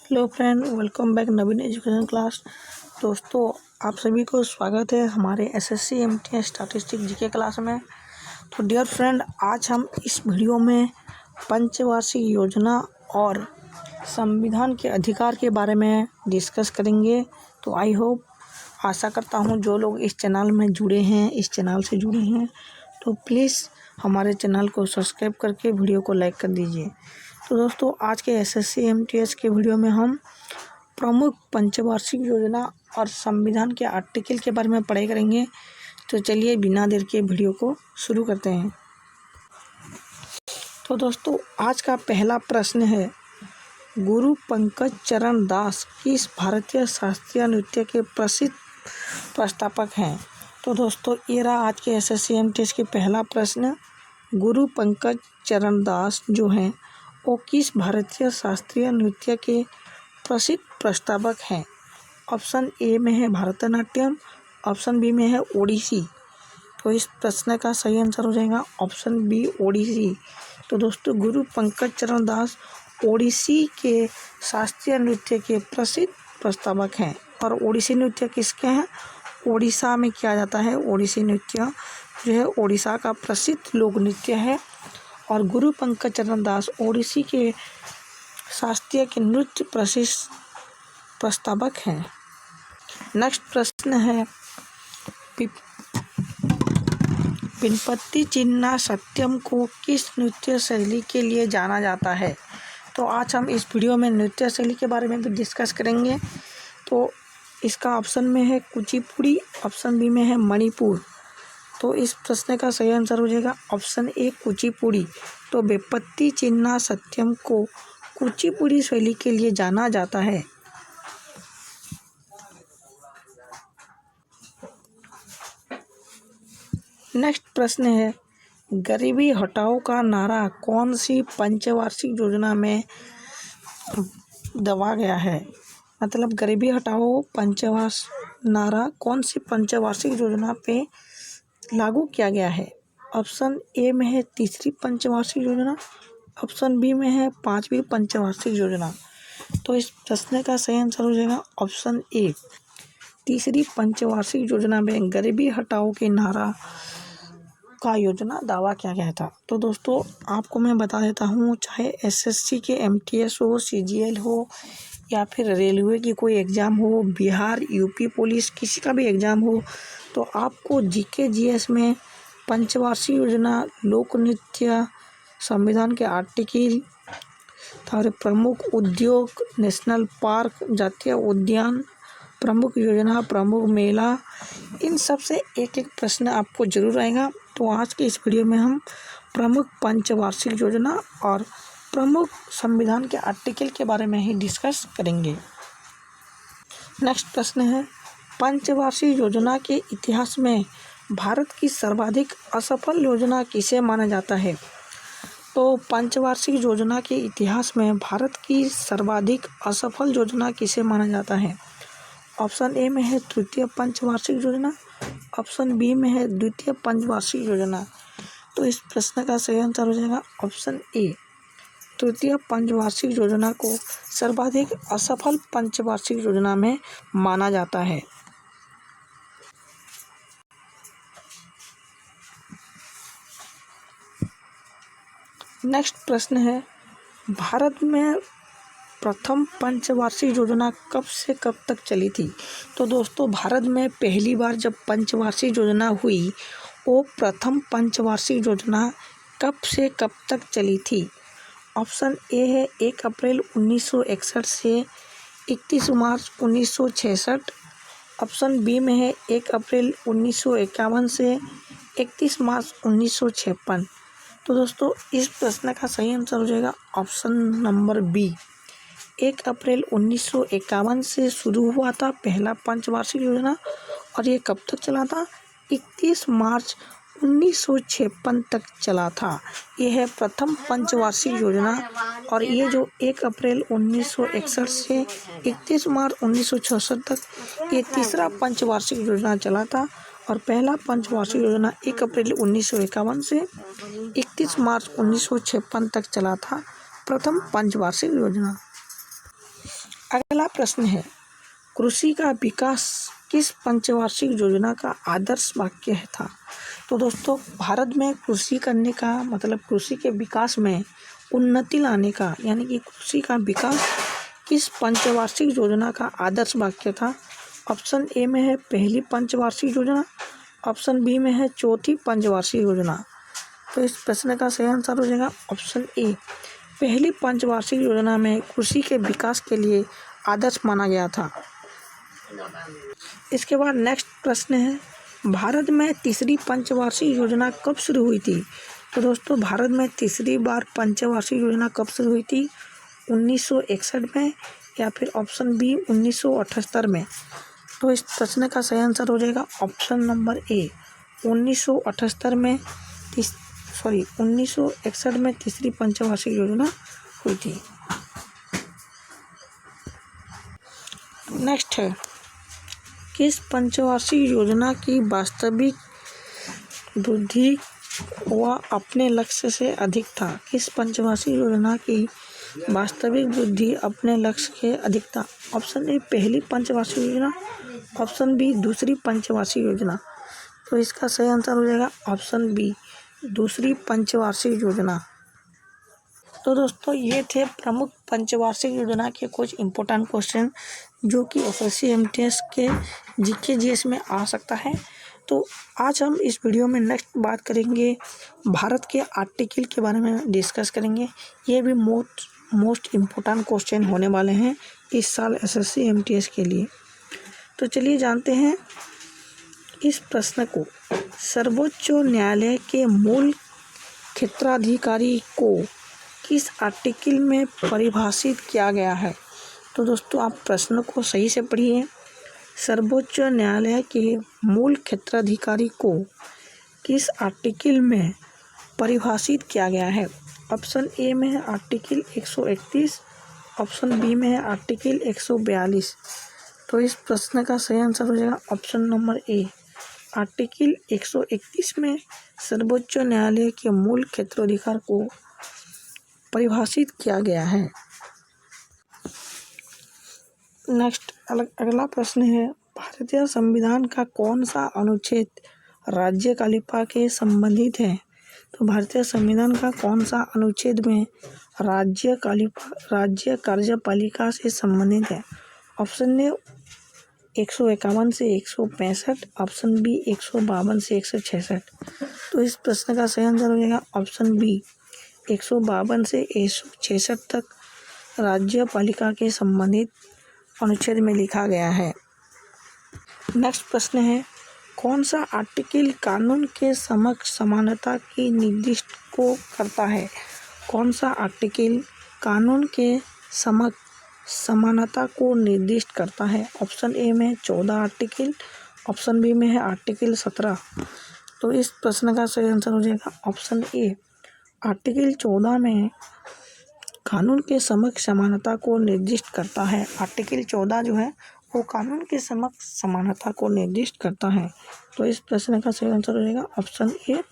Hello friend, welcome back नवीन education class. दोस्तों, आप सभी को स्वागत है हमारे SSC MTS statistics GK class में। तो डियर फ्रेंड, आज हम इस वीडियो में पंचवार्षिक योजना और संविधान के अधिकार के बारे में डिस्कस करेंगे। तो आई होप, आशा करता हूँ जो लोग इस चैनल में जुड़े हैं, इस चैनल से जुड़े हैं, तो प्लीज़ हमारे चैनल को सब्सक्राइब करके वीडियो को लाइक कर दीजिए। तो दोस्तों, आज के एसएससी एमटीएस के वीडियो में हम प्रमुख पंचवार्षिक योजना और संविधान के आर्टिकल के बारे में पढ़ाई करेंगे। तो चलिए बिना देर के वीडियो को शुरू करते हैं। तो दोस्तों, आज का पहला प्रश्न है, गुरु पंकज चरण दास किस भारतीय शास्त्रीय नृत्य के प्रसिद्ध प्रस्तावक हैं? तो दोस्तों, ये रहा आज के एसएससी एमटीएस के पहला प्रश्न। गुरु पंकज चरण दास जो हैं वो किस भारतीय शास्त्रीय नृत्य के प्रसिद्ध प्रस्तावक हैं? ऑप्शन ए में है भरतनाट्यम, ऑप्शन बी में है ओडिसी। तो इस प्रश्न का सही आंसर हो जाएगा ऑप्शन बी, ओडिसी। तो दोस्तों, गुरु पंकज चरण दास ओडिसी के शास्त्रीय नृत्य के प्रसिद्ध प्रस्तावक हैं। और ओडिसी नृत्य किसके हैं? ओडिशा में किया जाता है। ओडिसी नृत्य जो है ओडिशा का प्रसिद्ध लोक नृत्य है और गुरु पंकज चरण दास ओडिसी के शास्त्रीय के नृत्य प्रसिद्ध प्रस्तावक हैं। नेक्स्ट प्रश्न है, पिनपत्ती चिन्ना सत्यम को किस नृत्य शैली के लिए जाना जाता है? तो आज हम इस वीडियो में नृत्य शैली के बारे में भी डिस्कस करेंगे। तो इसका ऑप्शन में है कुचिपुड़ी, ऑप्शन बी में है मणिपुर। तो इस प्रश्न का सही आंसर हो जाएगा ऑप्शन ए, कुचिपुड़ी। तो पिनपत्ती चिन्ना सत्यम को कुचिपुड़ी शैली के लिए जाना जाता है। नेक्स्ट प्रश्न है, गरीबी हटाओ का नारा कौन सी पंचवार्षिक योजना में दबा गया है? मतलब गरीबी हटाओ नारा कौन सी पंचवार्षिक योजना पे लागू किया गया है? ऑप्शन ए में है तीसरी पंचवार्षिक योजना, ऑप्शन बी में है पांचवी पंचवार्षिक योजना। तो इस प्रश्न का सही आंसर हो जाएगा ऑप्शन ए, तीसरी पंचवार्षिक योजना में गरीबी हटाओ के नारा का योजना दावा किया गया था। तो दोस्तों, आपको मैं बता देता हूँ, चाहे एसएससी के एमटीएस हो, सीजीएल हो या फिर रेलवे की कोई एग्ज़ाम हो, बिहार, यूपी पुलिस, किसी का भी एग्ज़ाम हो, तो आपको जीके जीएस में पंचवार्षिक योजना, लोक नृत्य, संविधान के आर्टिकल, और प्रमुख उद्योग, नेशनल पार्क, जातीय उद्यान, प्रमुख योजना, प्रमुख मेला, इन सब से एक एक प्रश्न आपको जरूर आएगा। तो आज के इस वीडियो में हम प्रमुख पंचवार्षिक योजना और प्रमुख संविधान के आर्टिकल के बारे में ही डिस्कस करेंगे। नेक्स्ट प्रश्न है, पंचवार्षिक योजना के इतिहास में भारत की सर्वाधिक असफल योजना किसे माना जाता है? तो पंचवार्षिक योजना के इतिहास में भारत की सर्वाधिक असफल योजना किसे माना जाता है? ऑप्शन ए में है तृतीय पंचवार्षिक योजना, ऑप्शन बी में है द्वितीय पंचवार्षिक योजना। तो इस प्रश्न का सही आंसर हो जाएगा ऑप्शन ए, तृतीय पंचवार्षिक योजना को सर्वाधिक असफल पंचवार्षिक योजना में माना जाता है। नेक्स्ट प्रश्न है, भारत में प्रथम पंचवार्षिक योजना कब से कब तक चली थी? तो दोस्तों, भारत में पहली बार जब पंचवार्षिक योजना हुई, वो प्रथम पंचवार्षिक योजना कब से कब तक चली थी? ऑप्शन ए है 1 अप्रैल 1961 से 31 मार्च 1966, ऑप्शन बी में है 1 अप्रैल 1951 से 31 मार्च 1956। तो दोस्तों, इस प्रश्न का सही आंसर हो जाएगा ऑप्शन नंबर बी, 1 अप्रैल 1951 से शुरू हुआ था पहला पंचवार्षिक योजना और ये कब तक चला था? 31 मार्च 1956 तक चला था। ये है प्रथम पंचवार्षिक योजना और ये जो 1 अप्रैल 1961 से 31 मार्च 1966 तक ये तीसरा पंचवार्षिक योजना चला था और पहला पंचवार्षिक योजना 1 अप्रैल 1951 से 31 मार्च 1956 तक चला था, प्रथम पंचवार्षिक योजना। अगला प्रश्न है, कृषि का विकास किस पंचवार्षिक योजना का आदर्श वाक्य था? तो दोस्तों, भारत में कृषि करने का मतलब कृषि के विकास में उन्नति लाने का, यानी कि कृषि का विकास किस पंचवार्षिक योजना का आदर्श वाक्य था? ऑप्शन ए में है पहली पंचवार्षिक योजना, ऑप्शन बी में है चौथी पंचवार्षिक योजना। तो इस प्रश्न का सही आंसर हो जाएगा ऑप्शन ए, पहली पंचवार्षिक योजना में कृषि के विकास के लिए आदर्श माना गया था। इसके बाद नेक्स्ट प्रश्न है, भारत में तीसरी पंचवार्षिक योजना कब शुरू हुई थी? तो दोस्तों, भारत में तीसरी बार पंचवार्षिक योजना कब शुरू हुई थी? 1961 में या फिर ऑप्शन बी 1978 में। तो इस प्रश्न का सही आंसर हो जाएगा ऑप्शन नंबर ए, 1961 में 1961 में तीसरी पंचवार्षिक योजना हुई थी। नेक्स्ट है, किस पंचवार्षिक योजना की वास्तविक वृद्धि व अपने लक्ष्य से अधिक था? किस पंचवार्षिक योजना की वास्तविक वृद्धि अपने लक्ष्य के अधिक था? ऑप्शन ए पहली पंचवार्षिक योजना, ऑप्शन बी दूसरी पंचवार्षिक योजना। तो इसका सही आंसर हो जाएगा ऑप्शन बी, दूसरी पंचवार्षिक योजना। तो दोस्तों, ये थे प्रमुख पंचवार्षिक योजना के कुछ इम्पोर्टेंट क्वेश्चन जो कि एसएससी एमटीएस के जीके जीएस में आ सकता है। तो आज हम इस वीडियो में नेक्स्ट बात करेंगे भारत के आर्टिकल के बारे में डिस्कस करेंगे। ये भी मोस्ट इम्पोर्टेंट क्वेश्चन होने वाले हैं इस साल एसएससी एमटीएस के लिए। तो चलिए जानते हैं इस प्रश्न को। सर्वोच्च न्यायालय के मूल क्षेत्राधिकारी को किस आर्टिकल में परिभाषित किया गया है? तो दोस्तों, आप प्रश्न को सही से पढ़िए। सर्वोच्च न्यायालय के मूल क्षेत्राधिकारी को किस आर्टिकल में परिभाषित किया गया है? ऑप्शन ए में है आर्टिकल 131, ऑप्शन बी में है आर्टिकल 142। तो इस प्रश्न का सही आंसर हो जाएगा ऑप्शन नंबर ए, आर्टिकल 131 में सर्वोच्च न्यायालय के मूल क्षेत्राधिकार को परिभाषित किया गया है। नेक्स्ट अगला प्रश्न है, भारतीय संविधान का कौन सा अनुच्छेद राज्यपालिका के संबंधित है? तो भारतीय संविधान का कौन सा अनुच्छेद में राज्य कार्यपालिका से संबंधित है? ऑप्शन ए 151 से 165, ऑप्शन बी 152 से 166। तो इस प्रश्न का सही आंसर हो जाएगा ऑप्शन बी, 152 से 166 तक राज्यपालिका के संबंधित अनुच्छेद में लिखा गया है। नेक्स्ट प्रश्न है, कौन सा आर्टिकल कानून के समक्ष समानता की निर्दिष्ट को करता है? कौन सा आर्टिकल कानून के समक्ष समानता को निर्दिष्ट करता है? ऑप्शन ए में 14 आर्टिकल, ऑप्शन बी में है आर्टिकल 17। तो इस प्रश्न का सही आंसर हो जाएगा ऑप्शन ए, आर्टिकल 14 में कानून के समक्ष समानता को निर्दिष्ट करता है। आर्टिकल 14 जो है वो कानून के समक्ष समानता को निर्दिष्ट करता है। तो इस प्रश्न का सही आंसर हो जाएगा ऑप्शन ए,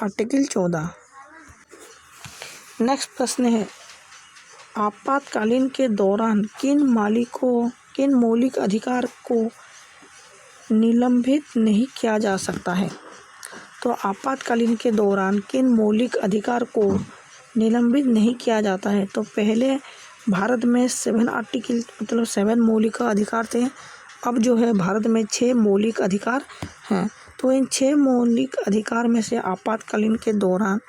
आर्टिकल 14। नेक्स्ट प्रश्न है, आपातकालीन के दौरान किन मौलिक अधिकार को निलंबित नहीं किया जा सकता है? तो आपातकालीन के दौरान किन मौलिक अधिकार को निलंबित नहीं किया जाता है? तो पहले भारत में 7 आर्टिकल मतलब 7 मौलिक अधिकार थे। अब जो है भारत में 6 मौलिक अधिकार हैं। तो इन 6 मौलिक अधिकार में से आपातकालीन के दौरान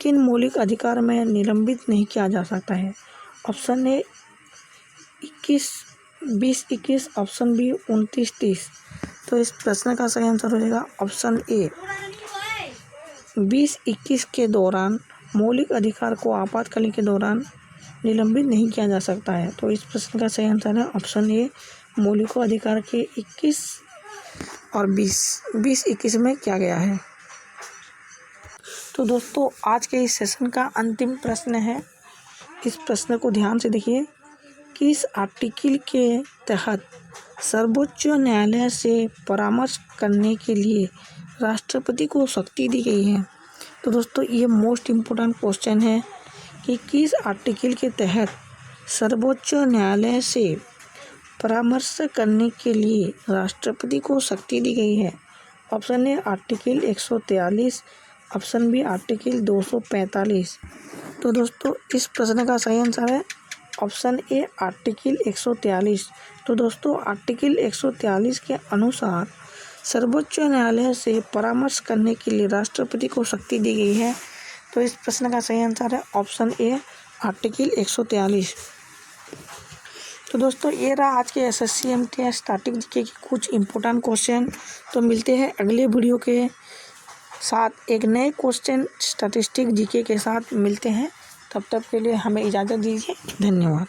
किन मौलिक अधिकार में निलंबित नहीं किया जा सकता है? Option A 20-21, option B 29-30। तो इस प्रश्न का सही आंसर हो जाएगा ऑप्शन ए, 20-21 के दौरान मौलिक अधिकार को आपातकालीन के दौरान निलंबित नहीं किया जा सकता है। तो इस प्रश्न का सही आंसर है ऑप्शन ए, मौलिक अधिकार के 21 और 20-21 में किया गया है। तो दोस्तों, आज के इस सेशन का अंतिम प्रश्न है। इस प्रश्न को ध्यान से देखिए, किस आर्टिकल के तहत सर्वोच्च न्यायालय से परामर्श करने के लिए राष्ट्रपति को शक्ति दी गई है? तो दोस्तों, ये मोस्ट इम्पोर्टेंट क्वेश्चन है कि किस आर्टिकल के तहत सर्वोच्च न्यायालय से परामर्श करने के लिए राष्ट्रपति को शक्ति दी गई है? Option A article 143, option B article 245। तो दोस्तों इस प्रश्न का सही आंसर है ऑप्शन ए आर्टिकल 143। तो दोस्तों आर्टिकल 143 के अनुसार सर्वोच्च न्यायालय से परामर्श करने के लिए राष्ट्रपति को शक्ति दी गई है। तो इस प्रश्न का सही आंसर है ऑप्शन ए आर्टिकल 143। तो दोस्तों ये रहा आज के एसएससी एमटीएस स्टैटिक जीके के कुछ इम्पोर्टेंट क्वेश्चन। तो मिलते हैं अगले वीडियो के साथ एक नए क्वेश्चन स्टैटिस्टिक जीके के साथ मिलते हैं। तब तक के लिए हमें इजाज़त दीजिए। धन्यवाद।